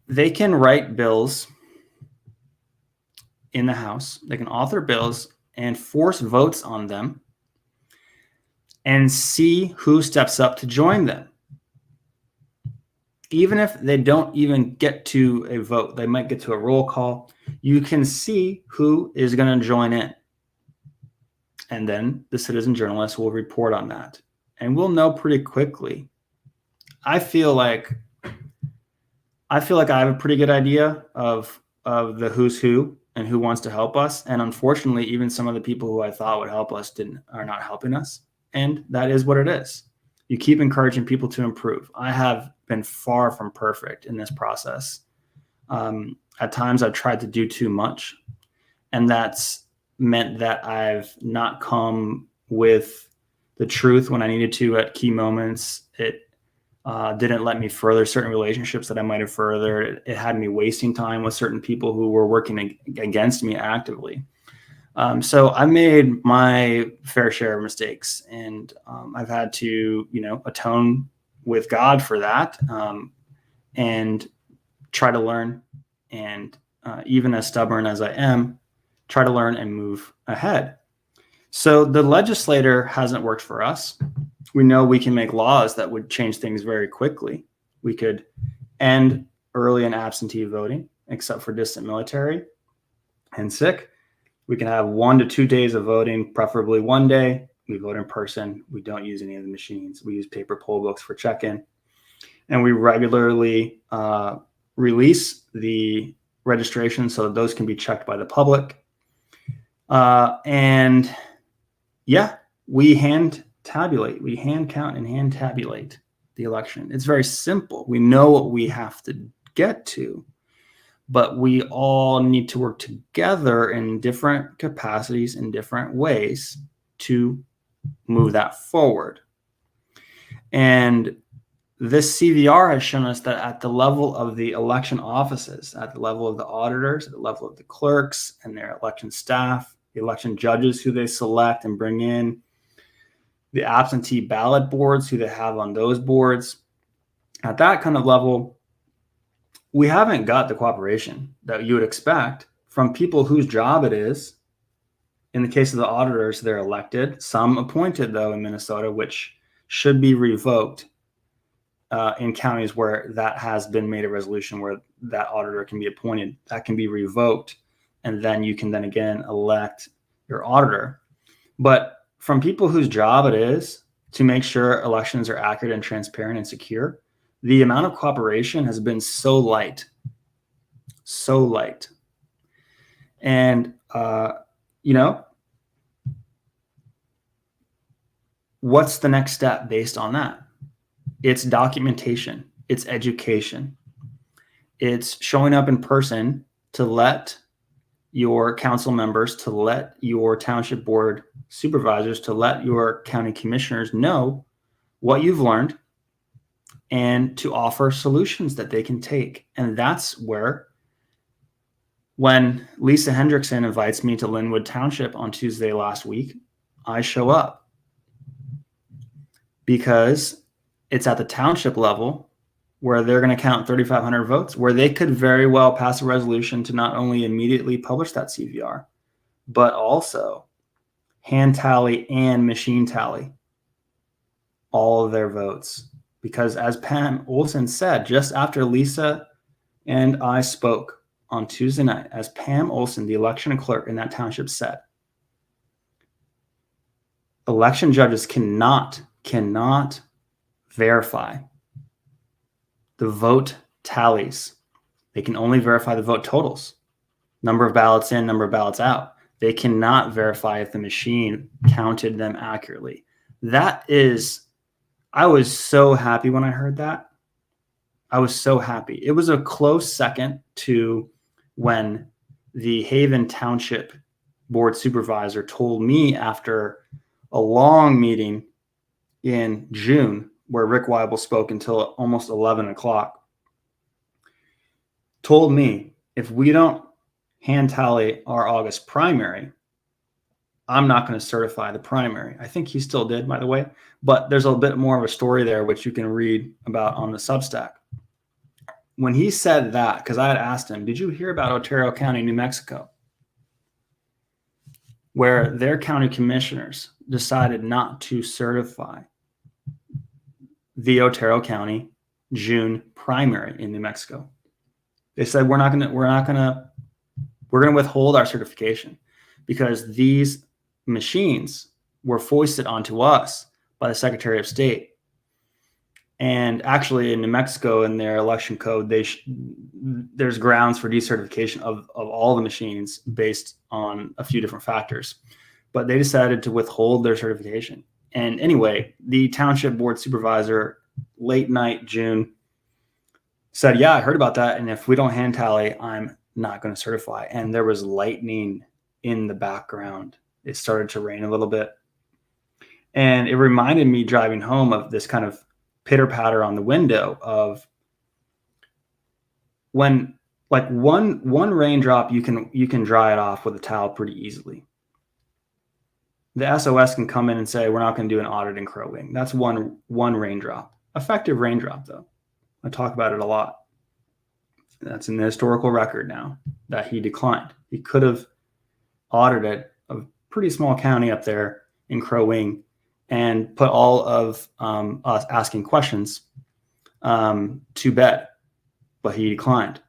They can write bills in the House. They can author bills and force votes on them and see who steps up to join them. Even if they don't even get to a vote, they might get to a roll call. you can see who is going to join in. And then the citizen journalist will report on that. And we'll know pretty quickly. I feel like I have a pretty good idea of the who's who and who wants to help us. And unfortunately, even some of the people who I thought would help us are not helping us. And that is what it is. You keep encouraging people to improve. I have been far from perfect in this process. At times I've tried to do too much, and that's meant that I've not come with the truth when I needed to at key moments. It didn't let me further certain relationships that I might have furthered. It had me wasting time with certain people who were working against me actively. So I made my fair share of mistakes, and I've had to, atone with God for that, and try to learn. And even as stubborn as I am, try to learn and move ahead. So the legislator hasn't worked for us. We know we can make laws that would change things very quickly. We could end early and absentee voting, except for distant military and sick. We can have 1 to 2 days of voting, preferably one day. We vote in person. We don't use any of the machines. We use paper poll books for check-in. And we regularly release the registration so that those can be checked by the public. And yeah, we hand tabulate, we hand count and hand tabulate the election. It's very simple. We know what we have to get to, but we all need to work together in different capacities, in different ways to move that forward. And this CVR has shown us that at the level of the election offices, at the level of the auditors, at the level of the clerks and their election staff, the election judges who they select and bring in, the absentee ballot boards who they have on those boards, at that kind of level, we haven't got the cooperation that you would expect from people whose job it is. In the case of the auditors, they're elected, some appointed, though, in Minnesota, which should be revoked in counties where that has been made a resolution where that auditor can be appointed. That can be revoked, and then you can then again elect your auditor. But from people whose job it is to make sure elections are accurate and transparent and secure, the amount of cooperation has been so light. And, what's the next step based on that? It's documentation. It's education. It's showing up in person to let your council members, to let your township board supervisors, to let your county commissioners know what you've learned and to offer solutions that they can take. And that's where, when Lisa Hendrickson invites me to Linwood Township on Tuesday last week, I show up because it's at the township level where they're going to count 3,500 votes, where they could very well pass a resolution to not only immediately publish that CVR, but also hand tally and machine tally all of their votes. Because as Pam Olson said, just after Lisa and I spoke on Tuesday night, as Pam Olson, the election clerk in that township, said, election judges cannot verify the vote tallies. They can only verify the vote totals, number of ballots in, number of ballots out. They cannot verify if the machine counted them accurately. I was so happy when I heard that. I was so happy. It was a close second to when the Haven Township Board Supervisor told me after a long meeting in June, where Rick Weibel spoke until almost 11 o'clock, told me, if we don't hand tally our August primary, I'm not going to certify the primary. I think he still did, by the way, but there's a bit more of a story there, which you can read about on the Substack. When he said that, because I had asked him, did you hear about Otero County, New Mexico, where their county commissioners decided not to certify the Otero County June primary in New Mexico? They said, we're not gonna we're going to withhold our certification because these machines were foisted onto us by the Secretary of State. And actually, in New Mexico, in their election code, there's grounds for decertification of all the machines based on a few different factors. But they decided to withhold their certification. And anyway, the township board supervisor, late night June, said, yeah, I heard about that. And if we don't hand tally, I'm not going to certify. And there was lightning in the background. It started to rain a little bit. And it reminded me driving home of this kind of pitter patter on the window of when like one raindrop, you can dry it off with a towel pretty easily. The SOS can come in and say, we're not going to do an audit in Crow Wing. That's one raindrop. Effective raindrop, though. I talk about it a lot. That's in the historical record now that he declined. He could have audited a pretty small county up there in Crow Wing and put all of us asking questions to bed, but he declined.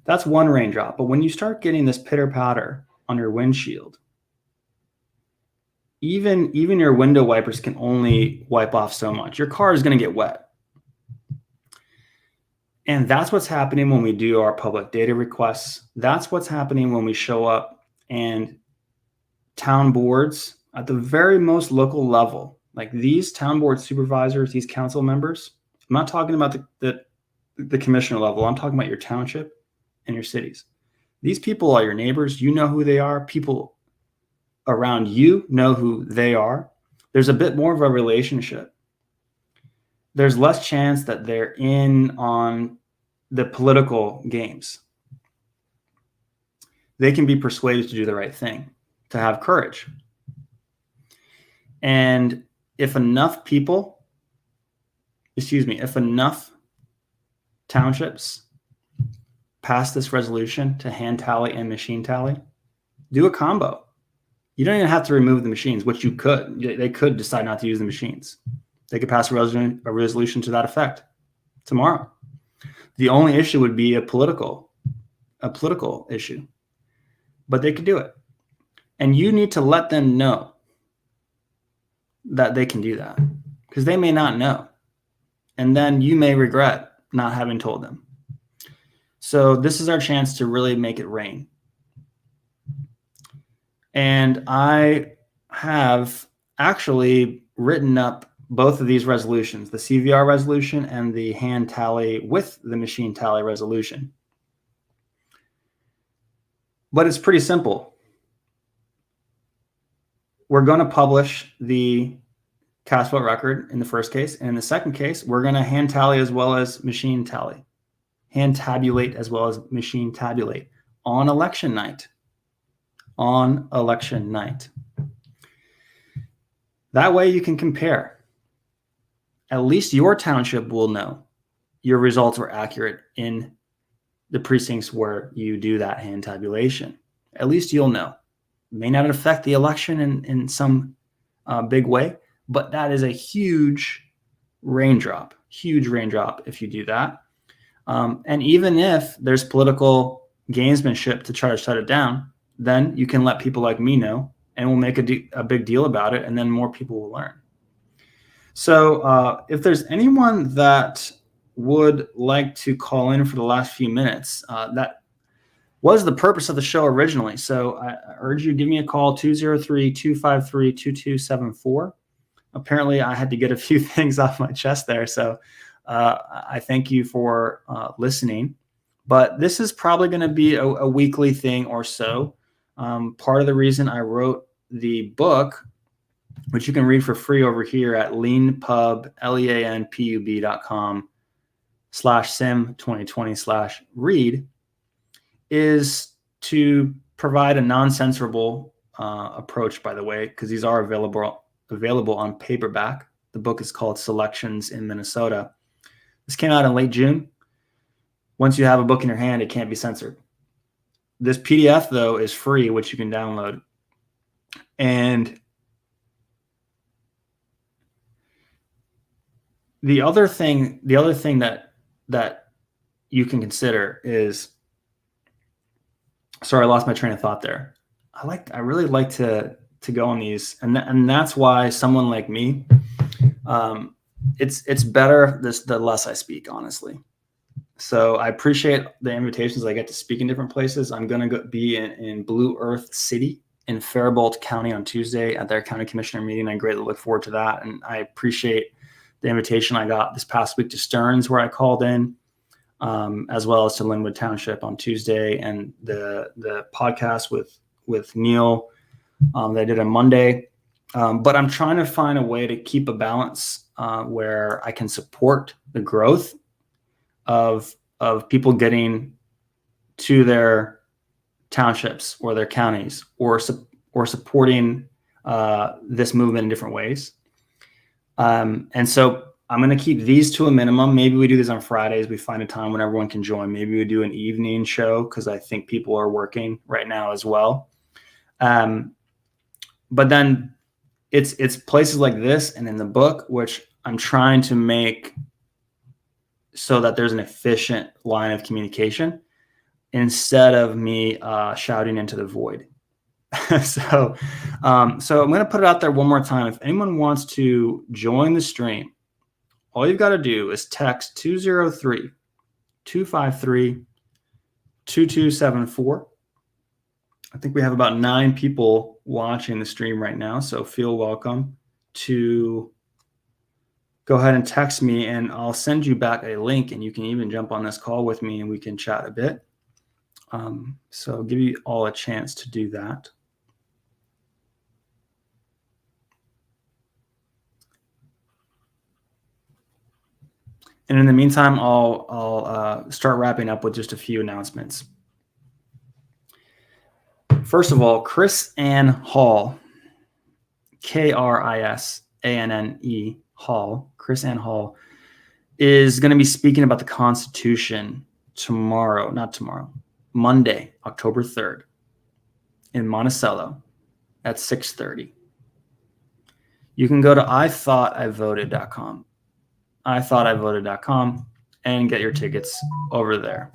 That's one raindrop. But when you start getting this pitter patter on your windshield, even your window wipers can only wipe off so much. Your car is going to get wet. And that's what's happening when we do our public data requests. That's what's happening when we show up and town boards at the very most local level, like these town board supervisors, these council members. I'm not talking about the commissioner level. I'm talking about your township and your cities. These people are your neighbors. You know who they are. People around you know who they are. There's a bit more of a relationship. There's less chance that they're in on the political games. They can be persuaded to do the right thing, to have courage. And if enough townships pass this resolution to hand tally and machine tally, do a combo. You don't even have to remove the machines, which you could. They could decide not to use the machines. They could pass a resolution to that effect tomorrow. The only issue would be a political issue, but they could do it. And you need to let them know that they can do that, because they may not know. And then you may regret not having told them. So this is our chance to really make it rain. And I have actually written up both of these resolutions, the CVR resolution and the hand tally with the machine tally resolution. But it's pretty simple. We're going to publish the cast vote record in the first case. And in the second case, we're going to hand tally as well as machine tally. Hand tabulate as well as machine tabulate on election night. On election night. That way you can compare. At least your township will know your results were accurate in the precincts where you do that hand tabulation. At least you'll know. It may not affect the election in some big way, but that is a huge raindrop if you do that. And even if there's political gamesmanship to try to shut it down, then you can let people like me know, and we'll make a big deal about it, and then more people will learn. So if there's anyone that would like to call in for the last few minutes, that was the purpose of the show originally. So I urge you, give me a call, 203-253-2274. Apparently, I had to get a few things off my chest there. So I thank you for listening. But this is probably going to be a weekly thing or so. Part of the reason I wrote the book, which you can read for free over here at leanpub, leanpub.com/sim2020/read, is to provide a non-censorable approach, by the way, because these are available on paperback. The book is called Selections in Minnesota. This came out in late June. Once you have a book in your hand, it can't be censored. This PDF, though, is free, which you can download. And the other thing that you can consider is Sorry, I lost my train of thought there. I really like to go on these, and that's why someone like me, it's better the less I speak, honestly. So I appreciate the invitations I get to speak in different places. I'm going to be in Blue Earth City in Faribault County on Tuesday at their county commissioner meeting. I greatly look forward to that. And I appreciate the invitation I got this past week to Stearns, where I called in, as well as to Linwood Township on Tuesday, and the podcast with Neil that I did on Monday. But I'm trying to find a way to keep a balance where I can support the growth of people getting to their townships or their counties, or supporting this movement in different ways. And so I'm going to keep these to a minimum. Maybe we do this on Fridays. We find a time when everyone can join. Maybe we do an evening show, because I think people are working right now as well. But then it's places like this and in the book, which I'm trying to make so that there's an efficient line of communication instead of me shouting into the void. So I'm going to put it out there one more time. If anyone wants to join the stream, all you've got to do is text 203-253-2274. I think we have about 9 people watching the stream right now, so feel welcome to go ahead and text me, and I'll send you back a link, and you can even jump on this call with me and we can chat a bit. So I'll give you all a chance to do that. And in the meantime, I'll start wrapping up with just a few announcements. First of all, Chris Ann Hall, Krisanne Hall, Chris Ann Hall, is going to be speaking about the Constitution Monday, October 3rd, in Monticello at 6:30. You can go to ithoughtIvoted.com, ithoughtIvoted.com, and get your tickets over there.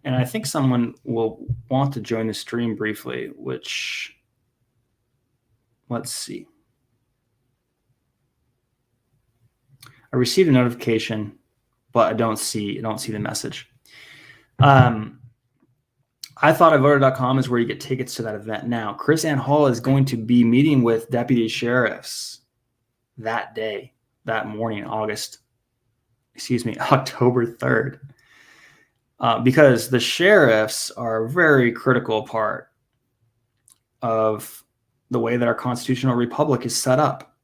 And I think someone will want to join the stream briefly, which, let's see. I received a notification, but I don't see the message. ithoughtIvoted.com is where you get tickets to that event. Now, Chris Ann Hall is going to be meeting with deputy sheriffs that day, that morning, October 3rd. Because the sheriffs are a very critical part of the way that our constitutional republic is set up.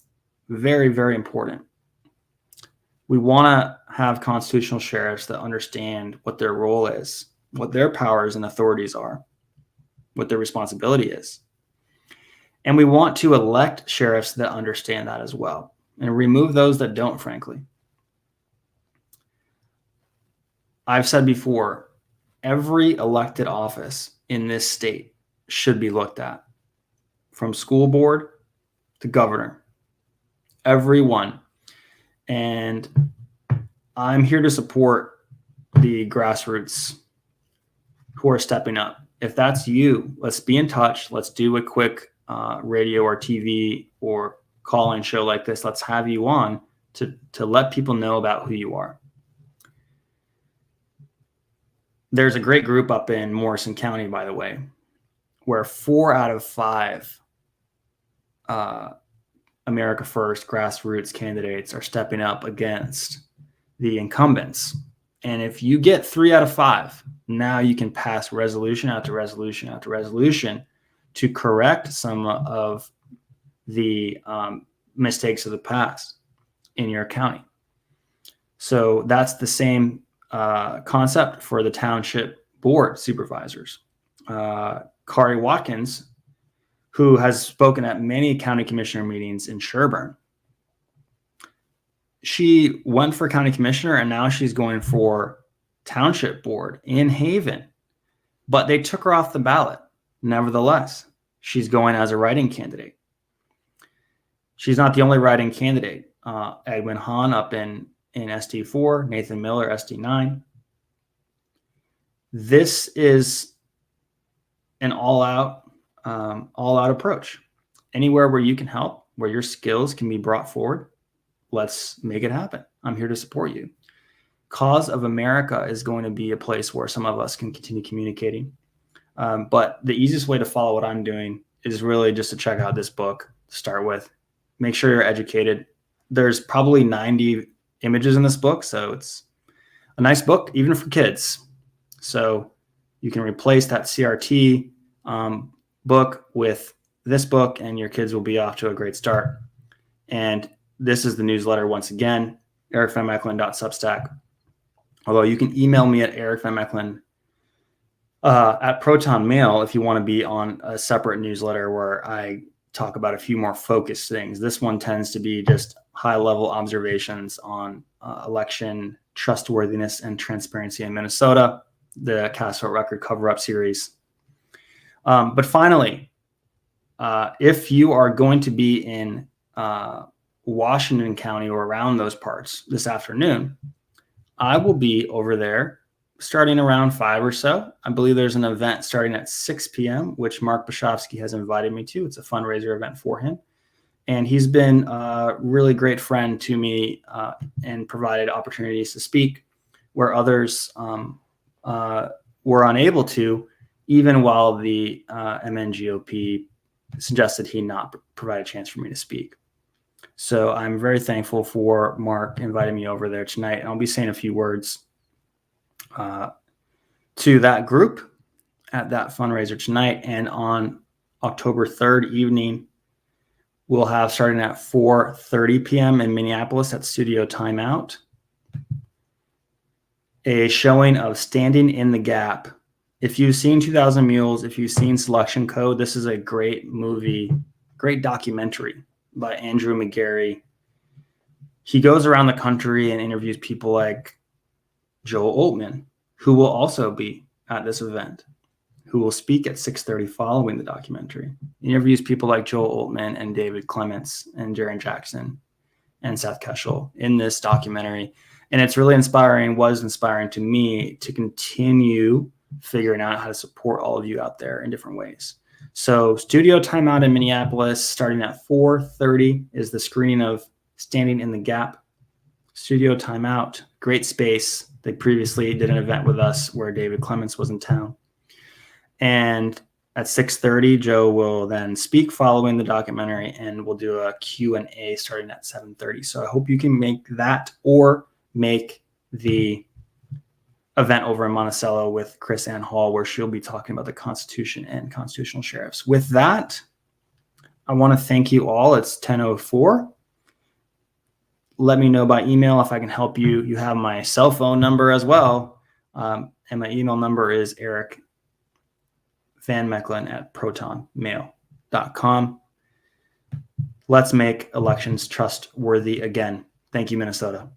Very, very important. We want to have constitutional sheriffs that understand what their role is, what their powers and authorities are, what their responsibility is. And we want to elect sheriffs that understand that as well, and remove those that don't, frankly. I've said before, every elected office in this state should be looked at, from school board to governor, every one. And I'm here to support the grassroots who are stepping up. If that's you, let's be in touch. Let's do a quick radio or TV or call-in show like this. Let's have you on to let people know about who you are. There's a great group up in Morrison County, by the way, where 4 out of 5 America First grassroots candidates are stepping up against the incumbents. And if you get 3 out of 5, now you can pass resolution after resolution after resolution to correct some of the mistakes of the past in your county. So that's the same concept for the township board supervisors. Kari Watkins, who has spoken at many county commissioner meetings in Sherburne, she went for county commissioner, and now she's going for township board in Haven. But they took her off the ballot. Nevertheless, she's going as a write-in candidate. She's not the only write-in candidate. Edwin Hahn up in SD4, Nathan Miller, SD9. This is an all-out approach. Anywhere where you can help, where your skills can be brought forward, let's make it happen. I'm here to support you. Cause of America is going to be a place where some of us can continue communicating. But the easiest way to follow what I'm doing is really just to check out this book to start with. Make sure you're educated. There's probably 90 images in this book, so it's a nice book, even for kids. So you can replace that CRT book with this book, and your kids will be off to a great start. And this is the newsletter once again, ericvanmechelen.substack. Although you can email me at ericvanmechelen at Proton Mail if you want to be on a separate newsletter where I talk about a few more focused things. This one tends to be just high-level observations on election trustworthiness and transparency in Minnesota, the Castro record cover-up series. But finally, if you are going to be in Washington County or around those parts this afternoon, I will be over there starting around 5 or so. I believe there's an event starting at 6 p.m., which Mark Bashofsky has invited me to. It's a fundraiser event for him. And he's been a really great friend to me and provided opportunities to speak where others were unable to, even while the MNGOP suggested he not provide a chance for me to speak. So I'm very thankful for Mark inviting me over there tonight. And I'll be saying a few words to that group at that fundraiser tonight. And on October 3rd evening, we'll have, starting at 4:30 p.m. in Minneapolis at Studio Timeout, a showing of Standing in the Gap. If you've seen 2000 Mules, if you've seen Selection Code, this is a great movie, great documentary by Andrew McGarry. He goes around the country and interviews people like Joel Altman, who will also be at this event, who will speak at 6:30 following the documentary. He interviews people like Joel Altman and David Clements and Jaron Jackson and Seth Keshel in this documentary. And it's really inspiring, was inspiring to me to continue figuring out how to support all of you out there in different ways. So Studio Timeout in Minneapolis, starting at 4:30, is the screening of Standing in the Gap. Studio Timeout, great space. They previously did an event with us where David Clements was in town. And at 6:30, Joe will then speak following the documentary, and we'll do a Q&A starting at 7:30. So I hope you can make that or make the event over in Monticello with Chris Ann Hall, where she'll be talking about the Constitution and constitutional sheriffs. With that, I want to thank you all. It's 10:04. Let me know by email if I can help you. You have my cell phone number as well. And my email number is ericvanmechelen@protonmail.com. Let's make elections trustworthy again. Thank you, Minnesota.